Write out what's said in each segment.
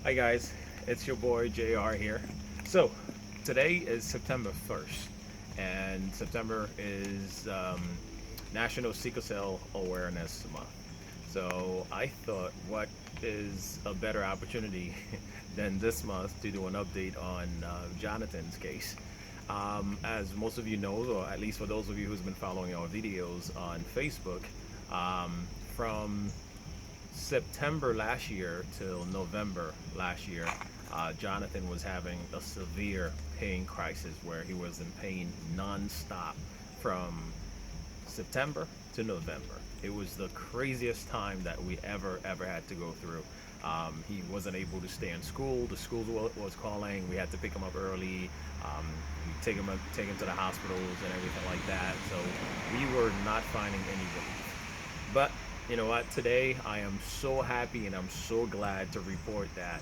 Hi guys, it's your boy JR here. So today is September 1st, and September is National Sickle Cell Awareness Month. So I thought, what is a better opportunity than this month to do an update on Jonathan's case? As most of you know, or at least for those of you who's been following our videos on Facebook, from September last year till November last year, Jonathan was having a severe pain crisis where he was in pain nonstop from September to November. It was the craziest time that we ever had to go through. He wasn't able to stay in school. The school was calling. We had to pick him up early. We take him to the hospitals and everything like that. So we were not finding any relief. But you know what? Today I am so happy and I'm so glad to report that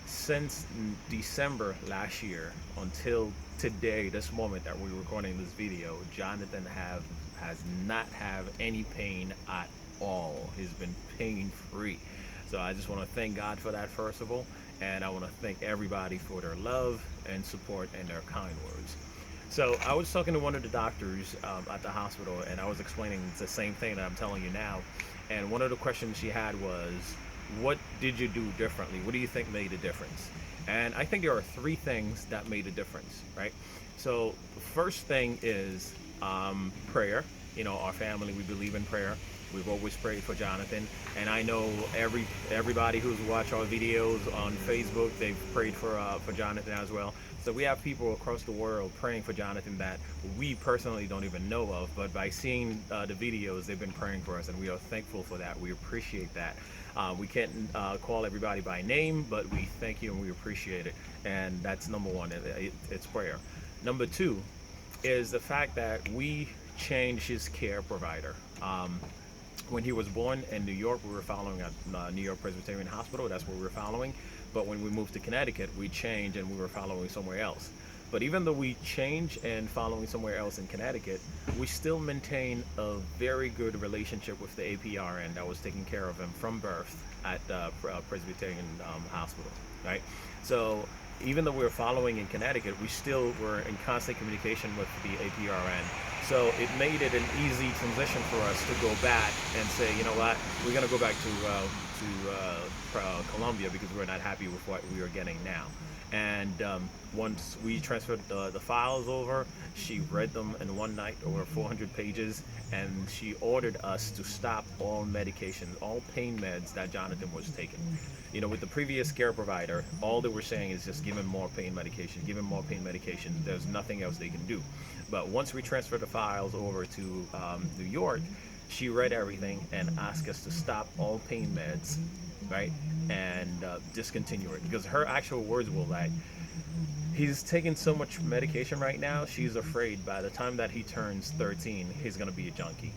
since December last year until today, this moment that we're recording this video, Jonathan have has not have any pain at all. He's been pain free. So I just want to thank God for that first of all, and I want to thank everybody for their love and support and their kind words. So I was talking to one of the doctors at the hospital, and I was explaining the same thing that I'm telling you now. And one of the questions she had was, "What did you do differently? What do you think made a difference?" And I think there are three things that made a difference, right? So the first thing is prayer. You know, our family, we believe in prayer. We've always prayed for Jonathan, and I know everybody who's watched our videos on Facebook, they've prayed for Jonathan as well. So we have people across the world praying for Jonathan that we personally don't even know of, but by seeing the videos, they've been praying for us, and we are thankful for that. We appreciate that. We can't call everybody by name, but we thank you and we appreciate it, and that's number one. It's prayer. Number two is the fact that we changed his care provider. When he was born in New York, we were following at New York Presbyterian Hospital. That's where we were following. But when we moved to Connecticut, we changed and we were following somewhere else. But even though we changed and following somewhere else in Connecticut, we still maintain a very good relationship with the APRN that was taking care of him from birth at Presbyterian Hospital, right? So even though we were following in Connecticut, we still were in constant communication with the APRN. So it made it an easy transition for us to go back and say, you know what, we're going to go back to Columbia because we're not happy with what we are getting now. And once we transferred the files over, she read them in one night, over 400 pages, and she ordered us to stop all medication, all pain meds that Jonathan was taking. You know, with the previous care provider, all they were saying is just give him more pain medication, give him more pain medication. There's nothing else they can do. But once we transferred the files over to New York, she read everything and asked us to stop all pain meds, right, and discontinue it, because her actual words were like, he's taking so much medication right now, she's afraid by the time that he turns 13 he's going to be a junkie.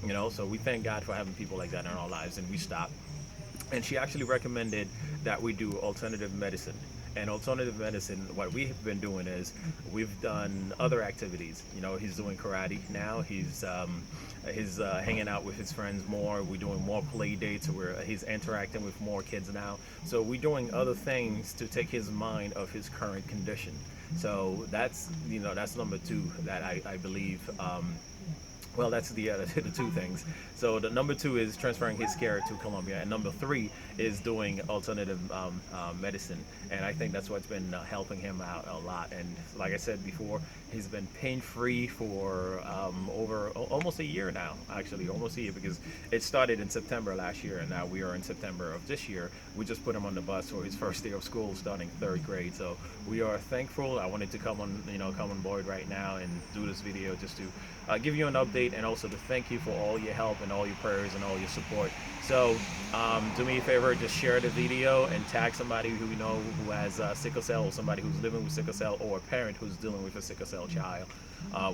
You know, so we thank God for having people like that in our lives, and we stop. And she actually recommended that we do alternative medicine. And alternative medicine, what we've been doing is we've done other activities. You know, he's doing karate now. He's hanging out with his friends more. We're doing more play dates where he's interacting with more kids now. So we're doing other things to take his mind of his current condition. So that's, you know, that's number two that I believe. Well, that's the two things. So the number two is transferring his care to Columbia, and number three is doing alternative medicine. And I think that's what's been helping him out a lot. And like I said before, he's been pain free for over almost a year now. Actually, almost a year, because it started in September last year, and now we are in September of this year. We just put him on the bus for his first day of school, starting third grade. So we are thankful. I wanted to come on board right now and do this video just to give you an update, and also to thank you for all your help and all your prayers and all your support. So do me a favor, just share the video and tag somebody who you know who has sickle cell, or somebody who's living with sickle cell, or a parent who's dealing with a sickle cell child,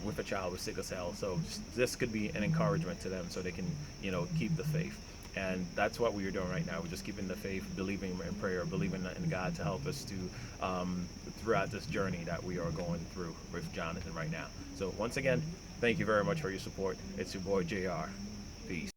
with a child with sickle cell. So this could be an encouragement to them, so they can, you know, keep the faith. And that's what we are doing right now. We're just keeping the faith, believing in prayer, believing in God to help us to throughout this journey that we are going through with Jonathan right now. So once again, thank you very much for your support. It's your boy JR. Peace.